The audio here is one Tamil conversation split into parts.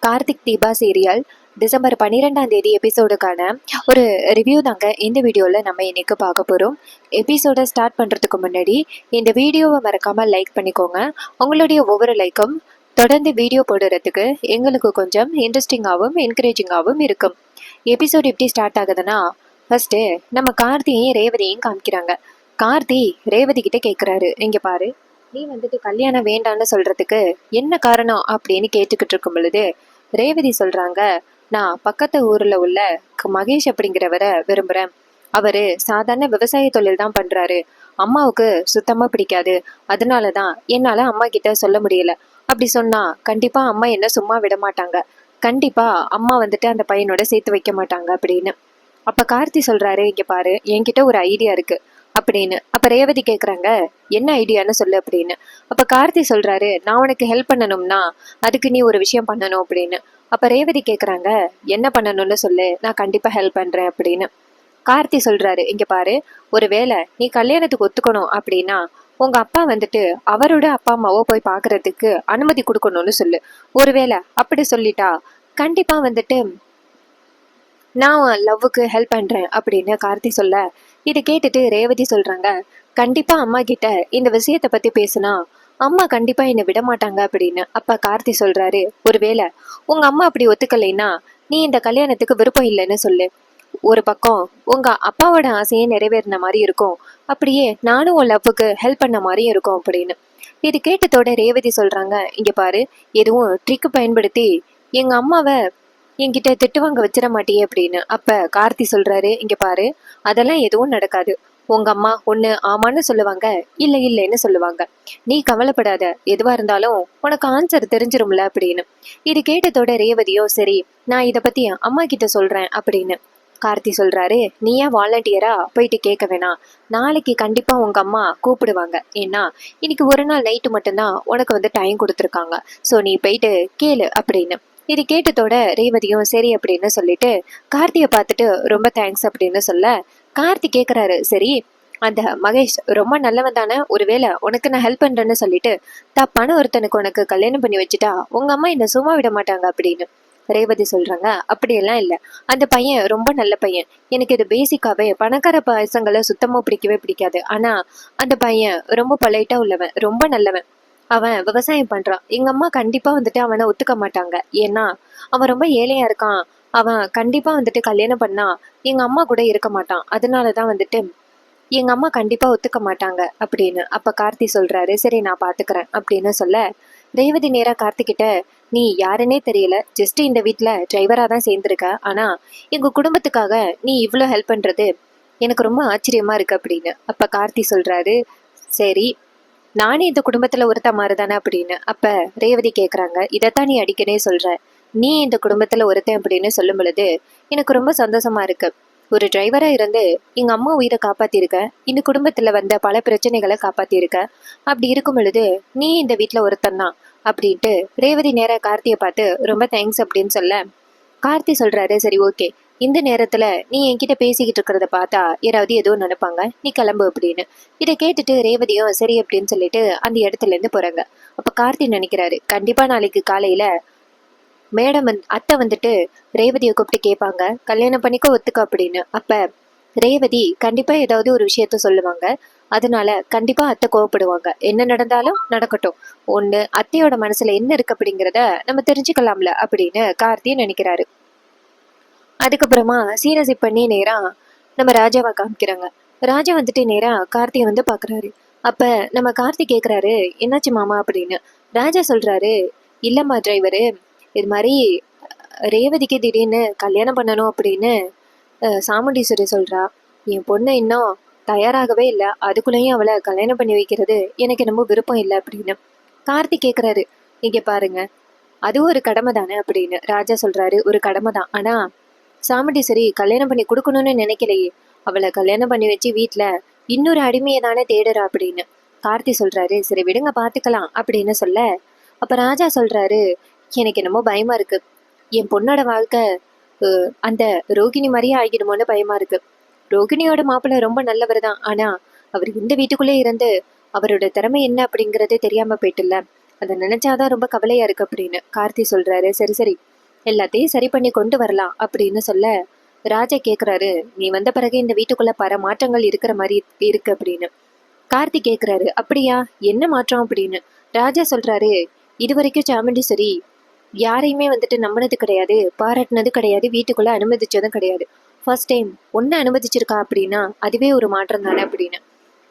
கார்த்திக் தீபா சீரியல் டிசம்பர் 12ஆம் தேதி எபிசோடுக்கான ஒரு ரிவ்யூ தாங்க இந்த வீடியோவில் நம்ம இன்னைக்கு பார்க்க போகிறோம். எபிசோடை ஸ்டார்ட் பண்ணுறதுக்கு முன்னாடி இந்த வீடியோவை மறக்காமல் லைக் பண்ணிக்கோங்க. உங்களுடைய ஒவ்வொரு லைக்கும் தொடர்ந்து வீடியோ போடுறதுக்கு எங்களுக்கு கொஞ்சம் இன்ட்ரெஸ்டிங்காகவும் என்கரேஜிங்காகவும் இருக்கும். எபிசோடு எப்படி ஸ்டார்ட் ஆகுதுன்னா, ஃபர்ஸ்ட்டு நம்ம கார்த்தியையும் ரேவதியையும் காமிக்கிறாங்க. கார்த்தி ரேவதி கிட்ட கேட்குறாரு, இங்கே பாரு, நீ வந்துட்டு கல்யாணம் வேண்டான்னு சொல்றதுக்கு என்ன காரணம் அப்படின்னு கேட்டுக்கிட்டு இருக்கும் பொழுது ரேவதி சொல்றாங்க, நான் பக்கத்து ஊர்ல உள்ள மகேஷ் அப்படிங்கிறவரை விரும்புறேன். அவரு சாதாரண விவசாய தொழில் தான் பண்றாரு. அம்மாவுக்கு சுத்தமா பிடிக்காது. அதனாலதான் என்னால அம்மா கிட்ட சொல்ல முடியல. அப்படி சொன்னா கண்டிப்பா அம்மா என்ன சும்மா விட மாட்டாங்க. கண்டிப்பா அம்மா வந்துட்டு அந்த பையனோட சேர்த்து வைக்க மாட்டாங்க அப்படின்னு. அப்ப கார்த்தி சொல்றாரு, இங்க பாரு, என்கிட்ட ஒரு ஐடியா இருக்கு அப்படின்னு. அப்ப ரேவதி கேக்குறாங்க, என்ன ஐடியான்னு சொல்லு அப்படின்னு. அப்ப கார்த்தி சொல்றாரு, நான் உனக்கு ஹெல்ப் பண்ணணும்னா அதுக்கு நீ ஒரு விஷயம் பண்ணணும் அப்படின்னு. அப்ப ரேவதி கேக்குறாங்க, என்ன பண்ணணும்னு சொல்லு, நான் கண்டிப்பா ஹெல்ப் பண்றேன் அப்படின்னு. கார்த்தி சொல்றாரு, இங்க பாரு, ஒருவேளை நீ கல்யாணத்துக்கு ஒத்துக்கணும் அப்படின்னா உங்க அப்பா வந்துட்டு அவரோட அப்பா அம்மாவோ போய் பாக்குறதுக்கு அனுமதி கொடுக்கணும்னு சொல்லு. ஒருவேளை அப்படி சொல்லிட்டா கண்டிப்பா வந்துட்டு நான் லவ்வுக்கு ஹெல்ப் பண்றேன் அப்படின்னு கார்த்தி சொல்ல, இதை கேட்டுட்டு ரேவதி சொல்றாங்க, கண்டிப்பா அம்மா கிட்ட இந்த விஷயத்த பத்தி பேசுனா அம்மா கண்டிப்பா என்னை விட மாட்டாங்க அப்படின்னு. அப்ப கார்த்தி சொல்றாரு, ஒருவேளை உங்க அம்மா அப்படி ஒத்துக்கலைன்னா நீ இந்த கல்யாணத்துக்கு விருப்பம் இல்லைன்னு சொல்லு. ஒரு பக்கம் உங்க அப்பாவோட ஆசையை நிறைவேறின மாதிரி இருக்கும், அப்படியே நானும் உன் லவ்வுக்கு ஹெல்ப் பண்ண மாதிரியும் இருக்கும் அப்படின்னு. இது கேட்டதோட ரேவதி சொல்றாங்க, இங்க பாரு, எதுவும் ட்ரிக் பயன்படுத்தி எங்க அம்மாவை என்கிட்ட திட்டு வாங்க வச்சிட மாட்டியே அப்படின்னு. அப்ப கார்த்தி சொல்றாரு, இங்க பாரு, அதெல்லாம் எதுவும் நடக்காது. உங்க அம்மா ஒண்ணு ஆமான்னு சொல்லுவாங்க, இல்ல இல்லைன்னு சொல்லுவாங்க. நீ கவலைப்படாத, எதுவா இருந்தாலும் உனக்கு ஆன்சர் தெரிஞ்சிரும்ல அப்படின்னு. இது கேட்டதோட ரேவதியோ, சரி நான் இத பத்தி அம்மா கிட்ட சொல்றேன் அப்படின்னு. கார்த்தி சொல்றாரு, நீ ஏன் வாலண்டியரா போயிட்டு கேட்க வேணாம், நாளைக்கு கண்டிப்பா உங்க அம்மா கூப்பிடுவாங்க. ஏன்னா இன்னைக்கு ஒரு நாள் நைட்டு மட்டும்தான் உனக்கு வந்து டைம் கொடுத்துருக்காங்க. ஸோ நீ போயிட்டு கேளு அப்படின்னு. இது கேட்டதோட ரேவதியும் சரி அப்படின்னு சொல்லிட்டு கார்த்தியை பார்த்துட்டு ரொம்ப தேங்க்ஸ் அப்படின்னு சொல்ல, கார்த்தி கேட்குறாரு, சரி அந்த மகேஷ் ரொம்ப நல்லவன் தானே, ஒருவேளை உனக்கு நான் ஹெல்ப் பண்றேன்னு சொல்லிட்டு தப்பான ஒருத்தனுக்கு உனக்கு கல்யாணம் பண்ணி வச்சுட்டா உங்க அம்மா என்ன சும்மா விட மாட்டாங்க அப்படின்னு. ரேவதி சொல்றாங்க, அப்படியெல்லாம் இல்லை, அந்த பையன் ரொம்ப நல்ல பையன். எனக்கு இது பேசிக்காவே பணக்கார பசங்களை சுத்தமா பிடிக்கவே பிடிக்காது. ஆனா அந்த பையன் ரொம்ப பொலைட்டா உள்ளவன், ரொம்ப நல்லவன். அவன் விவசாயம் பண்றான். எங்க அம்மா கண்டிப்பா வந்துட்டு அவனை ஒத்துக்க மாட்டாங்க. ஏன்னா அவன் ரொம்ப ஏழையா இருக்கான். அவன் கண்டிப்பா வந்துட்டு கல்யாணம் பண்ணா எங்க அம்மா கூட இருக்க மாட்டான். அதனாலதான் வந்துட்டு எங்க அம்மா கண்டிப்பா ஒத்துக்க மாட்டாங்க அப்படின்னு. அப்ப கார்த்தி சொல்றாரு, சரி நான் பாத்துக்கிறேன் அப்படின்னு சொல்ல, ரேவதி நேரா கார்த்திகிட்ட, நீ யாருன்னே தெரியல, ஜஸ்ட் இந்த வீட்டுல டிரைவரா தான் சேர்ந்திருக்க, ஆனா எங்க குடும்பத்துக்காக நீ இவ்வளவு ஹெல்ப் பண்றது எனக்கு ரொம்ப ஆச்சரியமா இருக்கு அப்படின்னு. அப்ப கார்த்தி சொல்றாரு, சரி நானே இந்த குடும்பத்துல ஒருத்த மாதிரிதானே அப்படின்னு. அப்ப ரேவதி கேக்குறாங்க, இதைத்தான் நீ அடிக்கனே சொல்ற, நீ இந்த குடும்பத்துல ஒருத்தன் அப்படின்னு சொல்லும் பொழுது எனக்கு ரொம்ப சந்தோஷமா இருக்கு. ஒரு டிரைவரா இருந்து எங்க அம்மா உயிரை காப்பாத்திருக்க, இந்த குடும்பத்துல வந்த பல பிரச்சனைகளை காப்பாத்திருக்க. அப்படி இருக்கும் பொழுது நீ இந்த வீட்டுல ஒருத்தன் தான் அப்படின்ட்டு ரேவதி நேரா கார்த்தியை பார்த்து ரொம்ப தேங்க்ஸ் அப்படின்னு சொல்ல, கார்த்தி சொல்றாரு, சரி ஓகே, இந்த நேரத்துல நீ என்கிட்ட பேசிக்கிட்டு இருக்கிறத பார்த்தா யாராவது ஏதோ நினைப்பாங்க, நீ கிளம்பு அப்படின்னு. இதை கேட்டுட்டு ரேவதியும் சரி அப்படின்னு சொல்லிட்டு அந்த இடத்துல இருந்து போறாங்க. அப்ப கார்த்தி நினைக்கிறாரு, கண்டிப்பா நாளைக்கு காலையில மேடம் அத்தை வந்துட்டு ரேவதியை கூப்பிட்டு கேட்பாங்க, கல்யாணம் பண்ணிக்க ஒத்துக்க அப்படின்னு. அப்ப ரேவதி கண்டிப்பா ஏதாவது ஒரு விஷயத்த சொல்லுவாங்க. அதனால கண்டிப்பா அத்தை கோவப்படுவாங்க. என்ன நடந்தாலும் நடக்கட்டும், ஒண்ணு அத்தையோட மனசுல என்ன இருக்கு அப்படிங்கிறத நம்ம தெரிஞ்சுக்கலாம்ல அப்படின்னு கார்த்தி நினைக்கிறாரு. அதுக்கப்புறமா சீரசி பண்ணி நேரா நம்ம ராஜாவை காமிக்கிறாங்க. ராஜா வந்துட்டு நேரா கார்த்தியை வந்து பாக்குறாரு. அப்ப நம்ம கார்த்தி கேக்குறாரு, என்னாச்சு மாமா அப்படின்னு. ராஜா சொல்றாரு, இல்லம்மா டிரைவரு, இது மாதிரி ரேவதிக்கு திடீர்னு கல்யாணம் பண்ணணும் அப்படின்னு சாமுண்டீஸ்வரி சொல்றா. என் பொண்ணு இன்னும் தயாராகவே இல்லை, அதுக்குள்ளேயும் அவளை கல்யாணம் பண்ணி வைக்கிறது எனக்கு என்னமோ விருப்பம் இல்லை அப்படின்னு. கார்த்தி கேக்குறாரு, இங்க பாருங்க, அதுவும் ஒரு கடமை தானே அப்படின்னு. ராஜா சொல்றாரு, ஒரு கடமை தான், ஆனா சாமுண்டீஸ்வரி கல்யாணம் பண்ணி கொடுக்கணும்னு நினைக்கலையே, அவளை கல்யாணம் பண்ணி வச்சு வீட்டுல இன்னொரு அடிமையை தானே தேடுறா அப்படின்னு. கார்த்தி சொல்றாரு, சரி விடுங்க பாத்துக்கலாம் அப்படின்னு சொல்ல, அப்ப ராஜா சொல்றாரு, எனக்கு என்னமோ பயமா இருக்கு, என் பொண்ணோட வாழ்க்கை அந்த ரோகிணி மாதிரியே ஆகிடுமோன்னு பயமா இருக்கு. ரோகிணியோட மாப்பிள்ளை ரொம்ப நல்லவர் தான், ஆனா அவர் இந்த வீட்டுக்குள்ளே இருந்து அவரோட திறமை என்ன அப்படிங்கறதே தெரியாம போயிட்டுல, அதை நினைச்சாதான் ரொம்ப கவலையா இருக்கு அப்படின்னு. கார்த்தி சொல்றாரு, சரி சரி, எல்லாத்தையும் சரி பண்ணி கொண்டு வரலாம் அப்படின்னு சொல்ல ராஜா கேக்குறாரு, நீ வந்த பிறகு இந்த வீட்டுக்குள்ள பல மாற்றங்கள் இருக்கிற மாதிரி இருக்கு அப்படின்னு. கார்த்திக் கேக்குறாரு, அப்படியா, என்ன மாற்றம் அப்படின்னு. ராஜா சொல்றாரு, இது வரைக்கும் சாமுண்டீஸ்வரி யாரையுமே வந்துட்டு நம்பினது கிடையாது, பாராட்டினது கிடையாது, வீட்டுக்குள்ள அனுமதிச்சதும் கிடையாது. ஃபர்ஸ்ட் டைம் ஒன்னு அனுமதிச்சிருக்கா அப்படின்னா அதுவே ஒரு மாற்றம் தானே அப்படின்னு.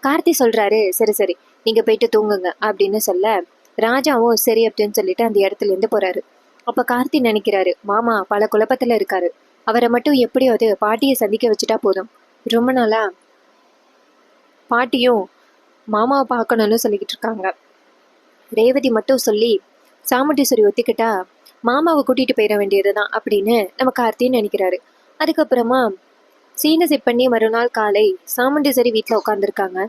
கார்த்தி சொல்றாரு, சரி சரி நீங்க போயிட்டு தூங்குங்க அப்படின்னு சொல்ல ராஜாவும் சரி அப்படின்னு சொல்லிட்டு அந்த இடத்துல இருந்து போறாரு. அப்ப கார்த்தி நினைக்கிறாரு, மாமா பல குழப்பத்துல இருக்காரு, அவரை மட்டும் எப்படியாவது பாட்டியை சந்திக்க வச்சுட்டா போதும். ரொம்ப நாளா பாட்டியும் மாமாவை பார்க்கணும்னு சொல்லிக்கிட்டு இருக்காங்க. ரேவதி மட்டும் சொல்லி சாமுண்டீஸ்வரி ஒத்திக்கிட்டா மாமாவை கூட்டிட்டு போயிட வேண்டியதுதான் அப்படின்னு நம்ம கார்த்தின்னு நினைக்கிறாரு. அதுக்கப்புறமா சீனை செட் பண்ணி மறுநாள் காலை சாமுண்டீஸ்வரி வீட்டில் உட்காந்துருக்காங்க.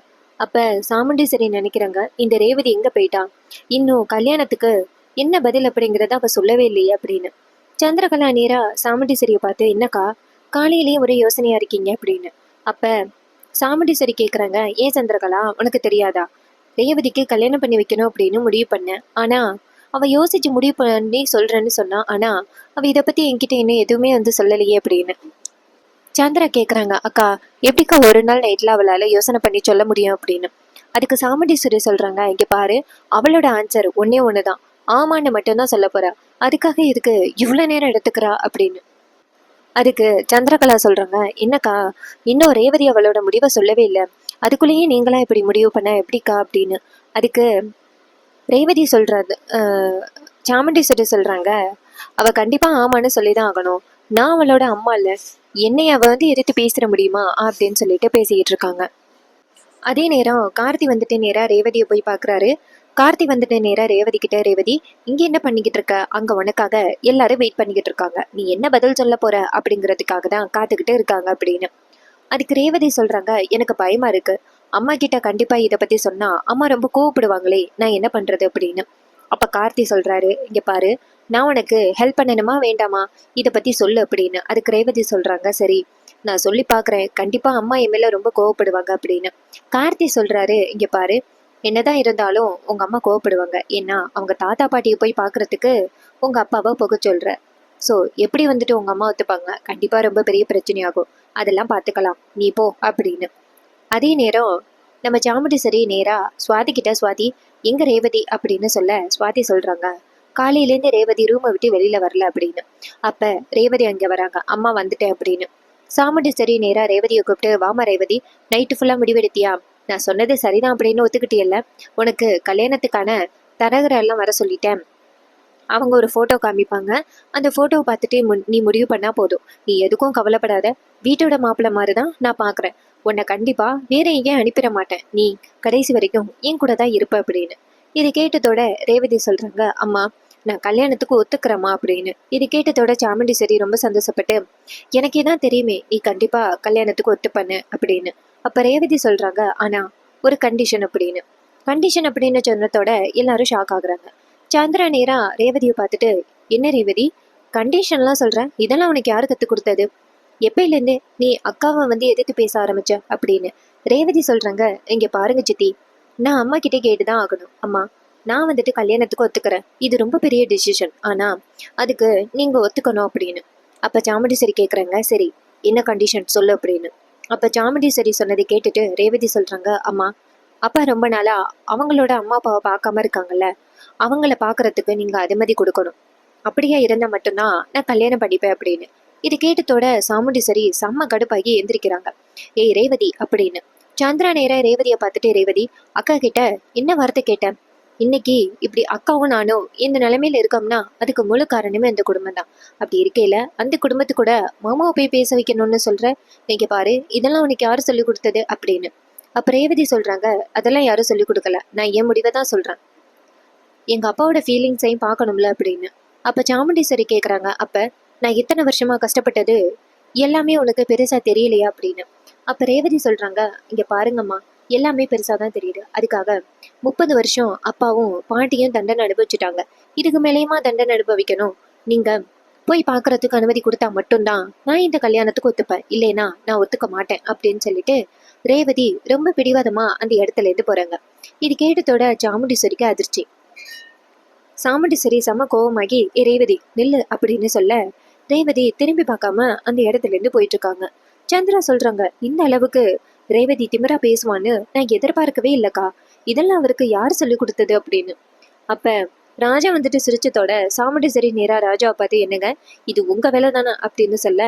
அப்ப சாமுண்டீஸ்வரி நினைக்கிறாங்க, இந்த ரேவதி எங்க போயிட்டா, இன்னும் கல்யாணத்துக்கு என்ன பதில் அப்படிங்கிறத அவ சொல்லவே இல்லையே அப்படின்னு. சந்திரகலா நேரா சாமுண்டீஸ்வரியை பார்த்து, என்னக்கா காலையிலேயே ஒரே யோசனையா இருக்கீங்க அப்படின்னு. அப்ப சாமுண்டீஸ்வரி கேக்குறாங்க, ஏன் சந்திரகலா உனக்கு தெரியாதா, ரேவதிக்கு கல்யாணம் பண்ணி வைக்கணும் அப்படின்னு முடிவு பண்ணேன். ஆனா அவ யோசிச்சு முடிவு பண்ணி சொல்றேன்னு சொன்னா, ஆனா அவ இதை பத்தி என்கிட்ட இன்னும் எதுவுமே சொல்லலையே அப்படின்னு. சந்திரா கேக்குறாங்க, அக்கா எப்படிக்கா ஒரு நாள் நைட்ல அவளால யோசனை பண்ணி சொல்ல முடியும் அப்படின்னு. அதுக்கு சாமுண்டீஸ்வரி சொல்றாங்க, இங்க பாரு, அவளோட ஆன்சர் ஒன்னே ஒண்ணுதான், ஆமான்னு மட்டும்தான் சொல்ல போறா, அதுக்காக இதுக்கு இவ்வளவு நேரம் எடுத்துக்கிறா அப்படின்னு. அதுக்கு சந்திரகலா சொல்றாங்க, என்னக்கா இன்னும் ரேவதி அவளோட முடிவை சொல்லவே இல்லை, அதுக்குள்ளேயே நீங்களா இப்படி முடிவு பண்ண எப்படிக்கா அப்படின்னு. அதுக்கு ரேவதி சொல்றது சாமுண்டீஸ்வரி சொல்றாங்க, அவ கண்டிப்பா ஆமான்னு சொல்லிதான் ஆகணும், நான் அவளோட அம்மா இல்ல, என்னை அவ எதிர்த்து பேசிட முடியுமா அப்படின்னு சொல்லிட்டு பேசிக்கிட்டு இருக்காங்க. அதே நேரம் கார்த்தி வந்துட்டு நேரா ரேவதியை போய் பாக்குறாரு. கார்த்தி வந்துட்டு நேரா ரேவதி கிட்ட, ரேவதி இங்க என்ன பண்ணிக்கிட்டு இருக்க, அங்க உனக்காக எல்லாரும் வெயிட் பண்ணிக்கிட்டு இருக்காங்க, நீ என்ன பதில் சொல்ல போற அப்படிங்கிறதுக்காக தான் காத்துக்கிட்டு இருக்காங்க அப்படின்னு. அதுக்கு ரேவதி சொல்றாங்க, எனக்கு பயமா இருக்கு, அம்மா கிட்ட கண்டிப்பா இதை பத்தி சொன்னா அம்மா ரொம்ப கோவப்படுவாங்களே, நான் என்ன பண்றது அப்படின்னு. அப்ப கார்த்தி சொல்றாரு, இங்க பாரு, நான் உனக்கு ஹெல்ப் பண்ணணுமா வேண்டாமா, இதை பத்தி சொல்லு அப்படின்னு. அதுக்கு ரேவதி சொல்றாங்க, சரி நான் சொல்லி பாக்குறேன், கண்டிப்பா அம்மா என் மேல ரொம்ப கோவப்படுவாங்க அப்படின்னு. கார்த்தி சொல்றாரு, இங்க பாரு, என்னதான் இருந்தாலும் உங்க அம்மா கோவப்படுவாங்க, ஏன்னா அவங்க தாத்தா பாட்டியை போய் பாக்குறதுக்கு உங்க அப்பாவை போக சொல்ற, ஸோ எப்படி உங்க அம்மா ஒத்துப்பாங்க, கண்டிப்பா ரொம்ப பெரிய பிரச்சனையாகும், அதெல்லாம் பார்த்துக்கலாம், நீ போ அப்படின்னு. அதே நேரம் நம்ம சாமுண்டீஸ்வரி நேரா சுவாதி கிட்ட, சுவாதி எங்க ரேவதி அப்படின்னு சொல்ல சுவாதி சொல்றாங்க, காலையிலேருந்து ரேவதி ரூமை விட்டு வெளியில வரல அப்படின்னு. அப்ப ரேவதி அங்க வராங்க, அம்மா வந்துட்டேன் அப்படின்னு. சாமுண்டீஸ்வரி நேரா ரேவதியை கூப்பிட்டு, வாமா ரேவதி, நைட்டு ஃபுல்லா முடிவெடுத்தியா, நான் சொன்னது சரிதான் அப்படின்னு ஒத்துக்கிட்டியல்ல, உனக்கு கல்யாணத்துக்கான தரகரை எல்லாம் வர சொல்லிட்டேன், அவங்க ஒரு ஃபோட்டோ காமிப்பாங்க, அந்த ஃபோட்டோவை பார்த்துட்டு நீ முடிவு பண்ணா போதும், நீ எதுக்கும் கவலைப்படாத, வீட்டோட மாப்பிள்ளை மாதிரி தான் நான் பார்க்குறேன், உன்னை கண்டிப்பா வேற எங்கேயும் அனுப்பிட மாட்டேன், நீ கடைசி வரைக்கும் என் கூட தான் இருப்ப அப்படின்னு. இது கேட்டதோட ரேவதி சொல்றாங்க, அம்மா நான் கல்யாணத்துக்கு ஒத்துக்கிறேம்மா அப்படின்னு. இது கேட்டதோட சாமுண்டீஸ்வரி ரொம்ப சந்தோஷப்பட்டு, எனக்கே தான் தெரியுமே நீ கண்டிப்பா கல்யாணத்துக்கு ஒத்துப்பண்ணு அப்படின்னு. அப்ப ரேவதி சொல்றாங்க, ஆனா ஒரு கண்டிஷன் அப்படின்னு. கண்டிஷன் அப்படின்னு சொன்னதோட எல்லாரும் ஷாக் ஆகுறாங்க. சந்திரா நேரா ரேவதியை பார்த்துட்டு, என்ன ரேவதி கண்டிஷன்லாம் சொல்றேன், இதெல்லாம் உனக்கு யாரு கத்து கொடுத்தது, எப்பயிலேருந்து நீ அக்காவை எதிர்த்து பேச ஆரம்பிச்ச அப்படின்னு. ரேவதி சொல்றாங்க, இங்க பாருங்க சித்தி, நான் அம்மா கிட்டே கேட்டுதான் ஆகணும், அம்மா நான் கல்யாணத்துக்கு ஒத்துக்கிறேன், இது ரொம்ப பெரிய டிசிஷன், ஆனா அதுக்கு நீங்க ஒத்துக்கணும் அப்படின்னு. அப்ப சாமுண்டீஸ்வரி கேக்குறாங்க, சரி என்ன கண்டிஷன் சொல்லு அப்படின்னு. அப்ப சாமுண்டீஸ்வரி சொன்னதை கேட்டுட்டு ரேவதி சொல்றாங்க, அம்மா அப்பா ரொம்ப நாளா அவங்களோட அம்மா அப்பாவை பார்க்காம இருக்காங்கல்ல, அவங்கள பாக்குறதுக்கு நீங்க அனுமதி கொடுக்கணும், அப்படியே இருந்தா மட்டும்தான் நான் கல்யாணம் பண்ணிப்பேன் அப்படின்னு. இது கேட்டதோட சாமுண்டீஸ்வரி செம்ம கடுப்பாகி எந்திரிக்கிறாங்க, ஏய் ரேவதி அப்படின்னு. சந்திரா நேர ரேவதியை பார்த்துட்டு, ரேவதி அக்கா கிட்ட என்ன வார்த்தை கேட்டேன், இன்னைக்கு இப்படி அக்காவும் நானும் இந்த நிலைமையில இருக்கோம்னா அதுக்கு முழு காரணமே அந்த குடும்பம் தான், அப்படி இருக்கையில அந்த குடும்பத்து கூட மாமாவை போய் பேச வைக்கணும்னு சொல்ற, நீங்க பாரு இதெல்லாம் உனக்கு யாரு சொல்லி கொடுத்தது அப்படின்னு. அப்ப ரேவதி சொல்றாங்க, அதெல்லாம் யாரும் சொல்லி கொடுக்கல, நான் என் முடிவை தான் சொல்றேன், எங்க அப்பாவோட ஃபீலிங்ஸையும் பார்க்கணும்ல அப்படின்னு. அப்ப சாமுண்டீஸ்வரி கேக்குறாங்க, அப்ப நான் இத்தனை வருஷமா கஷ்டப்பட்டது எல்லாமே உனக்கு பெருசா தெரியலையா அப்படின்னு. அப்ப ரேவதி சொல்றாங்க, இங்க பாருங்கம்மா, எல்லாமே பெருசாதான் தெரியுது, அதுக்காக 30 வருஷம் அப்பாவும் பாட்டியும் தண்டனை அனுபவிச்சுட்டாங்க, இதுக்கு மேலேயுமா தண்டனை அனுபவிக்கணும், நீங்க போய் பாக்குறதுக்கு அனுமதி கொடுத்தா மட்டும்தான் நான் இந்த கல்யாணத்துக்கு ஒத்துப்பேன், இல்லைனா நான் ஒத்துக்க மாட்டேன் அப்படின்னு சொல்லிட்டு ரேவதி ரொம்ப பிடிவாதமா அந்த இடத்துல இருந்து போறாங்க. இது கேட்டதோட சாமுண்டீஸ்வரிக்கு அதிர்ச்சி. சாமுண்டீஸ்வரி செம கோவமாகி ரேவதி நில்லு அப்படின்னு சொல்ல ரேவதி திரும்பி பார்க்காம அந்த இடத்துல இருந்து போயிட்டு இருக்காங்க. சந்திரா சொல்றாங்க, இந்த அளவுக்கு ரேவதி திமிரா பேசுவான்னு நான் எதிர்பார்க்கவே இல்லக்கா. இதெல்லாம் அவருக்கு யார் சொல்லி கொடுத்தது அப்படின்னு. அப்ப ராஜா வந்துட்டு சிரிச்சத்தோட சாமுண்டீஸ்வரி நேரா ராஜாவை பார்த்து, என்னங்க இது உங்க வேலை தானே அப்படின்னு சொல்ல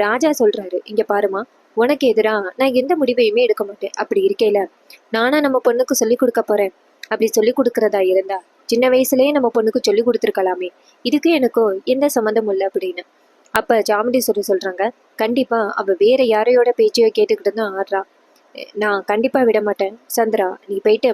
ராஜா சொல்றாரு, இங்க பாருமா, உனக்கு எதிரா நான் எந்த முடிவையுமே எடுக்க மாட்டேன். அப்படி இருக்கையில நானா நம்ம பொண்ணுக்கு சொல்லி கொடுக்க போறேன்? அப்படி சொல்லி கொடுக்கறதா இருந்தா சின்ன வயசுலயே நம்ம பொண்ணுக்கு சொல்லி கொடுத்துருக்கலாமே. இதுக்கு எனக்கும் எந்த சம்மந்தம் இல்லை அப்படின்னு. அப்ப சாமுண்டீஸ்வரி சொல்றாங்க, கண்டிப்பா அவ வேற யாரையோட பேச்சையோ கேட்டுக்கிட்டு தான் ஆடுறா. நான் கண்டிப்பா விட மாட்டேன். சந்திரா, நீ போயிட்டு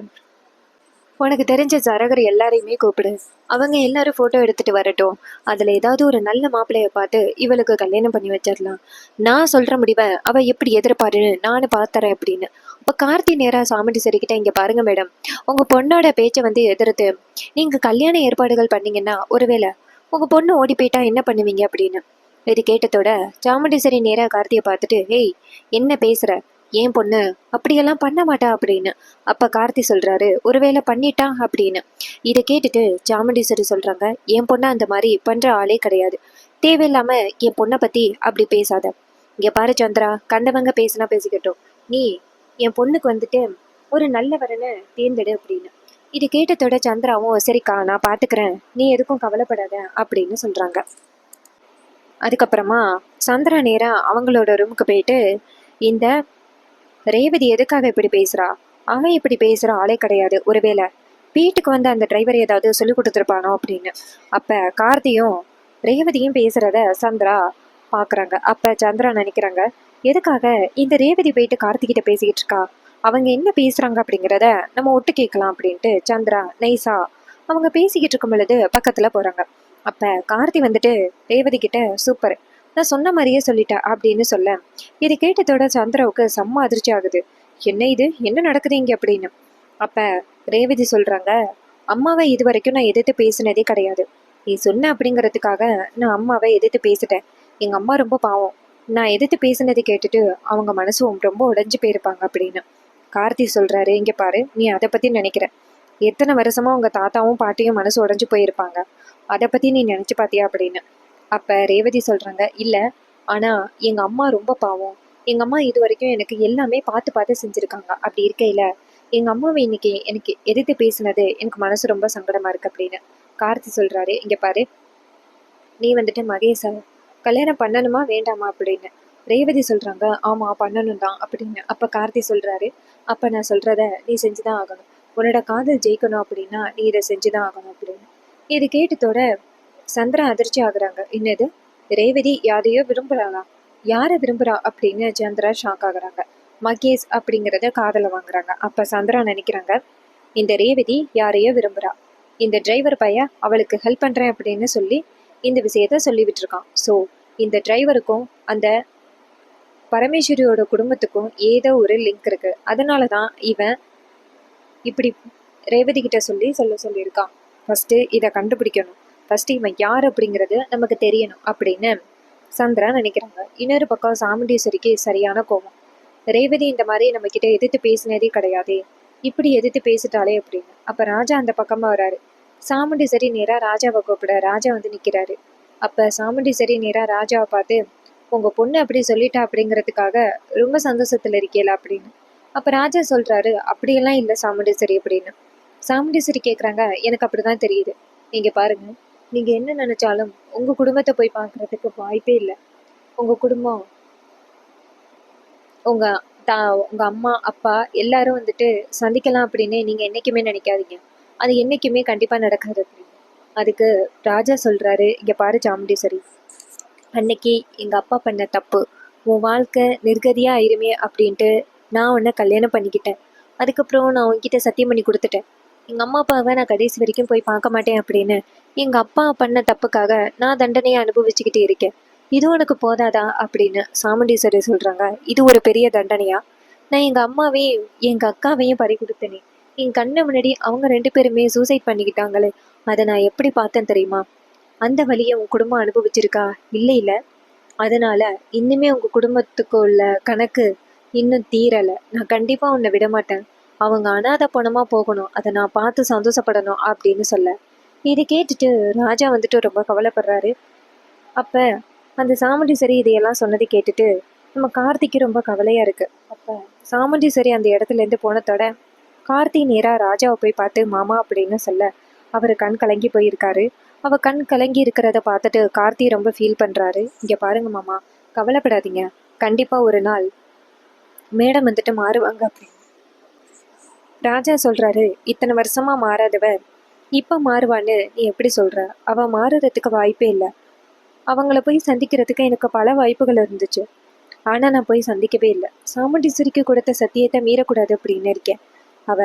உனக்கு தெரிஞ்ச ஜரகர் எல்லாரையுமே கூப்பிடு. அவங்க எல்லாரும் போட்டோ எடுத்துட்டு வரட்டும். அதுல ஏதாவது ஒரு நல்ல மாப்பிள்ளைய பார்த்து இவளுக்கு கல்யாணம் பண்ணி வச்சிடலாம். நான் சொல்ற முடிவை அவ எப்படி எதிர்பாருன்னு நானும் பார்த்தறேன் அப்படின்னு. இப்ப கார்த்தி நேரா சாமுண்டீஸ்வரி கிட்ட, இங்க பாருங்க மேடம், உங்க பொண்ணோட பேச்சை வந்து எதிர்த்து நீங்க கல்யாண ஏற்பாடுகள் பண்ணீங்கன்னா ஒருவேளை உங்க பொண்ணு ஓடி போயிட்டா என்ன பண்ணுவீங்க அப்படின்னு. இது கேட்டதோட சாமுண்டீஸ்வரி நேரா கார்த்தியை பார்த்துட்டு, ஹேய் என்ன பேசுற, ஏன் பொண்ணு அப்படியெல்லாம் பண்ண மாட்டா அப்படின்னு. அப்ப கார்த்தி சொல்றாரு, ஒருவேளை பண்ணிட்டா அப்படின்னு. இதை கேட்டுட்டு சாமுண்டீஸ்வரி சொல்றாங்க, என் பொண்ணு அந்த மாதிரி பண்ற ஆளே கிடையாது. தேவையில்லாம என் பொண்ணை பத்தி அப்படி பேசாத. இங்க பாரு சந்திரா, கண்டவங்க பேசினா பேசிக்கட்டும், நீ என் பொண்ணுக்கு வந்துட்டு ஒரு நல்ல வரனை தேர்ந்தெடு அப்படின்னு. இது கேட்டதோட சந்திராவும், சரிக்கா நான் பாத்துக்கிறேன், நீ எதுக்கும் கவலைப்படாத அப்படின்னு சொல்றாங்க. அதுக்கப்புறமா சந்திரா நேரா அவங்களோட ரூமுக்கு போயிட்டு, இந்த ரேவதி எதுக்காக இப்படி பேசுறா, அவன் இப்படி பேசுற ஆளே கிடையாது, ஒருவேளை வீட்டுக்கு வந்து அந்த டிரைவர் ஏதாவது சொல்லி கொடுத்துருப்பானோ அப்படின்னு. அப்ப கார்த்தியும் ரேவதியும் பேசுறத சந்திரா பாக்குறாங்க. அப்ப சந்திரா நினைக்கிறாங்க, எதுக்காக இந்த ரேவதி போயிட்டு கார்த்திகிட்ட பேசிக்கிட்டு இருக்கா, அவங்க என்ன பேசுறாங்க அப்படிங்கிறத நம்ம ஒட்டு கேட்கலாம் அப்படின்ட்டு சந்திரா நைஸா அவங்க பேசிக்கிட்டு இருக்கும் பொழுது பக்கத்துல போறாங்க. அப்ப கார்த்தி வந்துட்டு ரேவதி கிட்ட, சூப்பர், நான் சொன்ன மாதிரியே சொல்லிட்டேன் அப்படின்னு சொல்ல இது கேட்டதோட சந்திராவுக்கு செம்ம அதிர்ச்சி ஆகுது. என்ன இது, என்ன நடக்குது இங்க அப்படின்னு. அப்ப ரேவதி சொல்றாங்க, அம்மாவை இது வரைக்கும் நான் எதிர்த்து பேசினதே கிடையாது. நீ சொன்ன அப்படிங்கிறதுக்காக நான் அம்மாவை எதிர்த்து பேசிட்டேன். எங்க அம்மா ரொம்ப பாவம். நான் எதிர்த்து பேசினதை கேட்டுட்டு அவங்க மனசும் ரொம்ப உடைஞ்சு போயிருப்பாங்க அப்படின்னு. கார்த்தி சொல்றாரு, இங்க பாரு, நீ அதை பத்தி நினைக்கிற, எத்தனை வருஷமா உங்க தாத்தாவும் பாட்டியும் மனசு உடைஞ்சு போயிருப்பாங்க, அதை பத்தி நீ நினைச்சு பாத்தியா அப்படின்னு. அப்ப ரேவதி சொல்றாங்க, இல்ல, ஆனா எங்க அம்மா ரொம்ப பாவம். எங்க அம்மா இது வரைக்கும் எனக்கு எல்லாமே பார்த்து பார்த்து செஞ்சிருக்காங்க. அப்படி இருக்கையில எங்க அம்மாவை இன்னைக்கு எனக்கு எதிர்த்து பேசினது எனக்கு மனசு ரொம்ப சங்கடமா இருக்கு அப்படின்னு. கார்த்தி சொல்றாரு, இங்க பாரு, நீ வந்துட்டு மகேஷ கல்யாணம் பண்ணணுமா வேண்டாமா அப்படின்னு. ரேவதி சொல்றாங்க, ஆமா பண்ணணும் தான் அப்படின்னு. அப்ப கார்த்தி சொல்றாரு, அப்ப நான் சொல்றத நீ செஞ்சுதான் ஆகணும். உன்னோட காதல் ஜெயிக்கணும் அப்படின்னா நீ இதை செஞ்சுதான் ஆகணும் அப்படின்னு. இது கேட்டதோட சந்திரா அதிர்ச்சி ஆகுறாங்க. என்னது, ரேவதி யாரையோ விரும்புறாளா, யாரை விரும்புறா அப்படின்னு சந்திரா ஷாக் ஆகுறாங்க. மகேஷ் அப்படிங்கிறத காதல வாங்குறாங்க. அப்ப சந்திரா நினைக்கிறாங்க, இந்த ரேவதி யாரையோ விரும்புறா, இந்த டிரைவர் பையன் அவளுக்கு ஹெல்ப் பண்றேன் அப்படின்னு சொல்லி இந்த விஷயத்த சொல்லி விட்டுருக்கான். ஸோ இந்த டிரைவருக்கும் அந்த பரமேஸ்வரியோட குடும்பத்துக்கும் ஏதோ ஒரு லிங்க் இருக்கு. அதனாலதான் இவன் இப்படி ரேவதி கிட்ட சொல்லியிருக்கான். ஃபர்ஸ்ட் இதை கண்டுபிடிக்கணும், ஃபர்ஸ்ட் இவன் யார் அப்படிங்கிறது நமக்கு தெரியணும் அப்படின்னு சந்திரா நினைக்கிறாங்க. இன்னொரு பக்கம் சாமுண்டீஸ்வரிக்கு சரியான கோபம். ரேவதி இந்த மாதிரி நம்ம கிட்ட எதிர்த்து பேசினதே கிடையாது, இப்படி எதிர்த்து பேசிட்டாலே அப்படின்னு. அப்ப ராஜா அந்த பக்கமா வராரு. சாமுண்டீஸ்வரி நேரா ராஜாவை கூப்பிட ராஜா வந்து நிக்கிறாரு. அப்ப சாமுண்டீஸ்வரி நேரா ராஜாவை பார்த்து, உங்க பொண்ணு அப்படி சொல்லிட்டா அப்படிங்கிறதுக்காக ரொம்ப சந்தோஷத்துல இருக்கீல அப்படின்னு. அப்ப ராஜா சொல்றாரு, அப்படியெல்லாம் இல்லை சாமுண்டீஸ்வரி அப்படின்னு. சாமுண்டீஸ்வரி கேக்குறாங்க, எனக்கு அப்படிதான் தெரியுது. நீங்க பாருங்க, நீங்க என்ன நினைச்சாலும் உங்க குடும்பத்தை போய் பார்க்கறதுக்கு வாய்ப்பே இல்லை. உங்க குடும்பம், உங்க உங்க அம்மா அப்பா எல்லாரும் வந்துட்டு சந்திக்கலாம் அப்படின்னு நீங்க என்னைக்குமே நினைக்காதீங்க. அது என்னைக்குமே கண்டிப்பா நடக்காது அப்படின்னு. அதுக்கு ராஜா சொல்றாரு, இங்க பாரு சாமுண்டீஸ்வரி, அன்னைக்கு எங்க அப்பா பண்ண தப்பு, உன் வாழ்க்கை நிர்கதியா ஆயிருமே அப்படின்ட்டு நான் உன்னை கல்யாணம் பண்ணிக்கிட்டேன். அதுக்கப்புறம் நான் உன்கிட்ட சத்தியம் பண்ணி கொடுத்துட்டேன், எங்க அம்மா அப்பாவை நான் கடைசி வரைக்கும் போய் பார்க்க மாட்டேன் அப்படின்னு. எங்க அப்பா பண்ண தப்புக்காக நான் தண்டனையை அனுபவிச்சுக்கிட்டு இருக்கேன். இது உனக்கு போதாதா அப்படின்னு சாமுண்டீஸ்வரி சொல்றாங்க, இது ஒரு பெரிய தண்டனையா? நான் எங்க அம்மாவையும் எங்க அக்காவையும் பறி கொடுத்தேனே, என் கண்ணை முன்னாடி அவங்க 2 பேருமே சூசைட் பண்ணிக்கிட்டாங்களே, அதை நான் எப்படி பார்த்தேன் தெரியுமா? அந்த வழியை உன் குடும்பம் அனுபவிச்சிருக்கா? இல்லை இல்லை. அதனால இன்னுமே உங்க குடும்பத்துக்கு உள்ள கணக்கு இன்னும் தீரலை. நான் கண்டிப்பா உன்னை விட மாட்டேன். அவங்க அனாதை பணமா போகணும், அதை நான் பார்த்து சந்தோஷப்படணும் அப்படின்னு சொல்ல இதை கேட்டுட்டு ராஜா வந்துட்டு ரொம்ப கவலைப்படுறாரு. அப்போ அந்த சாமுண்டீஸ்வரி இதையெல்லாம் சொன்னதை கேட்டுட்டு நம்ம கார்த்திக்கு ரொம்ப கவலையாக இருக்குது. அப்போ சாமுண்டீஸ்வரி அந்த இடத்துலேருந்து போனதோட கார்த்தி நேராக ராஜாவை போய் பார்த்து மாமா அப்படின்னு சொல்ல அவர் கண் கலங்கி போயிருக்காரு. அவள் கண் கலங்கி இருக்கிறத பார்த்துட்டு கார்த்தி ரொம்ப ஃபீல் பண்ணுறாரு. இங்கே பாருங்க மாமா, கவலைப்படாதீங்க, கண்டிப்பாக ஒரு நாள் மேடம் வந்துட்டு மாறுவாங்க அப்படின்னு ராஜா சொல்கிறாரு. இத்தனை வருஷமாக மாறாதவர் இப்போ மாறுவான்னு நீ எப்படி சொல்கிற? அவள் மாறுறதுக்கு வாய்ப்பே இல்லை. அவங்கள போய் சந்திக்கிறதுக்கு எனக்கு பல வாய்ப்புகள் இருந்துச்சு, ஆனால் நான் போய் சந்திக்கவே இல்லை. சாமுண்டீஸ்வரிக்கு கொடுத்த சத்தியத்தை மீறக்கூடாது அப்படின்னு இருக்கேன். அவ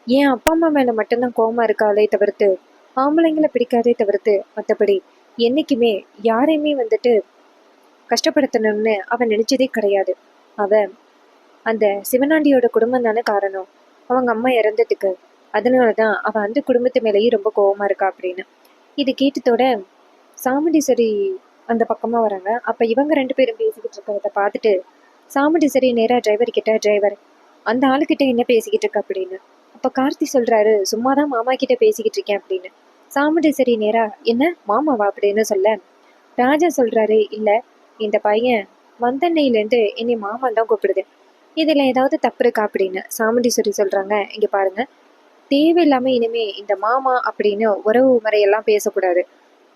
என் அப்பா அம்மா மேலே மட்டும்தான் கோவமா இருக்காளே தவிர்த்து ஆம்பளைங்களை பிடிக்காதே தவிர்த்து மற்றபடி என்றைக்குமே யாரையுமே வந்துட்டு கஷ்டப்படுத்தணும்னு அவன் நினைச்சதே கிடையாது. அவன் அந்த சிவனாண்டியோட குடும்பம் தானே காரணம் அவங்க அம்மா இறந்ததுக்கு. அதனால தான் அவன் அந்த குடும்பத்து மேலேயும் ரொம்ப கோவமா இருக்கா அப்படின்னு. இது கேட்டதோட சாமுண்டீஸ்வரி அந்த பக்கமாக வராங்க. அப்போ இவங்க 2 பேரும் பேசிக்கிட்டு இருக்கிறத பார்த்துட்டு சாமுண்டீஸ்வரி நேராக டிரைவர் கிட்ட, டிரைவர் அந்த ஆளுக்கிட்ட என்ன பேசிக்கிட்டு இருக்க அப்படின்னு. அப்போ கார்த்தி சொல்கிறாரு, சும்மா தான் மாமா கிட்ட பேசிக்கிட்டு இருக்கேன் அப்படின்னு. சாமுண்டீஸ்வரி நேரா என்ன மாமாவா அப்படின்னு சொல்ல ராஜா சொல்கிறாரு, இல்லை இந்த பையன் வந்தன்னையிலேருந்து என்னை மாமான் தான் கூப்பிடுது, இதில் ஏதாவது தப்பு இருக்கா அப்படின்னு. சாமுண்டீஸ்வரி சொல்கிறாங்க, இங்கே பாருங்க, தேவையில்லாமல் இனிமே இந்த மாமா அப்படின்னு உறவு முறையெல்லாம் பேசக்கூடாது.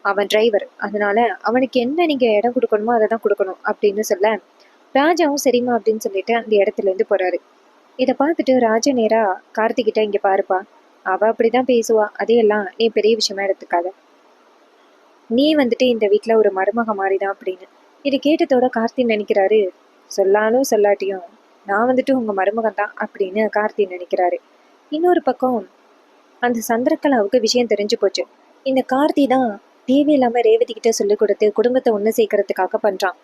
அவன் டிரைவர், அதனால அவனுக்கு என்ன நீங்கள் இடம் கொடுக்கணுமோ அதை தான் கொடுக்கணும் அப்படின்னு சொல்ல ராஜாவும் சரிம்மா அப்படின்னு சொல்லிட்டு அந்த இடத்துலேருந்து போகிறாரு. இதை பார்த்துட்டு ராஜா நேரா கார்த்திகிட்ட, இங்கே பாருப்பா, அவள் அப்படி தான் பேசுவா, அதையெல்லாம் நீ பெரிய விஷயமா எடுத்துக்காத, நீ வந்துட்டு இந்த வீட்டில் ஒரு மருமக மாதிரி தான் அப்படின்னு. இதை கேட்டதோட கார்த்தி நினைக்கிறாரு, சொல்லாலும் சொல்லாட்டியும் நான் வந்துட்டு உங்கள் மருமகன் தான் அப்படின்னு கார்த்தி நினைக்கிறாரு. இன்னொரு பக்கம் அந்த சந்திரகலாவுக்கு விஷயம் தெரிஞ்சு போச்சு. இந்த கார்த்தி தான் தேவையில்லாமல் ரேவதி கிட்ட சொல்லிக் கொடுத்து குடும்பத்தை ஒன்று சேர்க்கறதுக்காக பண்ணுறான்.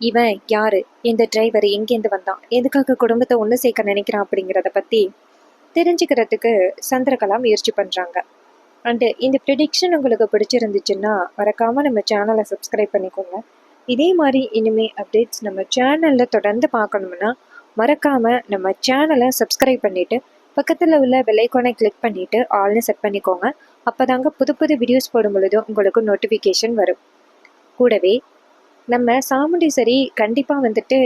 இவன் யாரு, இந்த டிரைவர் எங்கேருந்து வந்தான், எதுக்காக குடும்பத்தை ஒன்று சேர்க்க நினைக்கிறான் அப்படிங்கிறத பற்றி தெரிஞ்சுக்கிறதுக்கு சந்திரகலா முயற்சி பண்ணுறாங்க. அண்டு இந்த ப்ரிடிக்ஷன் உங்களுக்கு பிடிச்சிருந்துச்சுன்னா மறக்காமல் நம்ம சேனலை சப்ஸ்கிரைப் பண்ணிக்கோங்க. இதே மாதிரி இனிமேல் அப்டேட்ஸ் நம்ம சேனலில் தொடர்ந்து பார்க்கணும்னா மறக்காமல் நம்ம சேனலை சப்ஸ்கிரைப் பண்ணிவிட்டு பக்கத்தில் உள்ள பெல் ஐகானை கிளிக் பண்ணிவிட்டு ஆல்னு செட் பண்ணிக்கோங்க. அப்போ தாங்க புது புது வீடியோஸ் போடும் பொழுதும் உங்களுக்கு நோட்டிஃபிகேஷன் வரும். கூடவே நம்ம சாமுண்டீஸ்வரி கண்டிப்பாக வந்துட்டு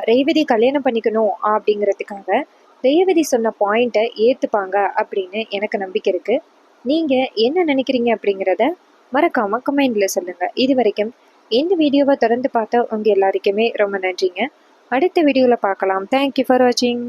ரேவதி கல்யாணம் பண்ணிக்கணும் அப்படிங்கிறதுக்காக ரேவதி சொன்ன பாயிண்ட்டை ஏற்றுப்பாங்க அப்படின்னு எனக்கு நம்பிக்கை இருக்குது. நீங்கள் என்ன நினைக்கிறீங்க அப்படிங்கிறத மறக்காமல் கமெண்டில் சொல்லுங்கள். இது வரைக்கும் இந்த வீடியோவை தொடர்ந்து பார்த்த உங்கள் எல்லாருக்குமே ரொம்ப நன்றிங்க. அடுத்த வீடியோவில் பார்க்கலாம். தேங்க்யூ ஃபார் வாட்சிங்.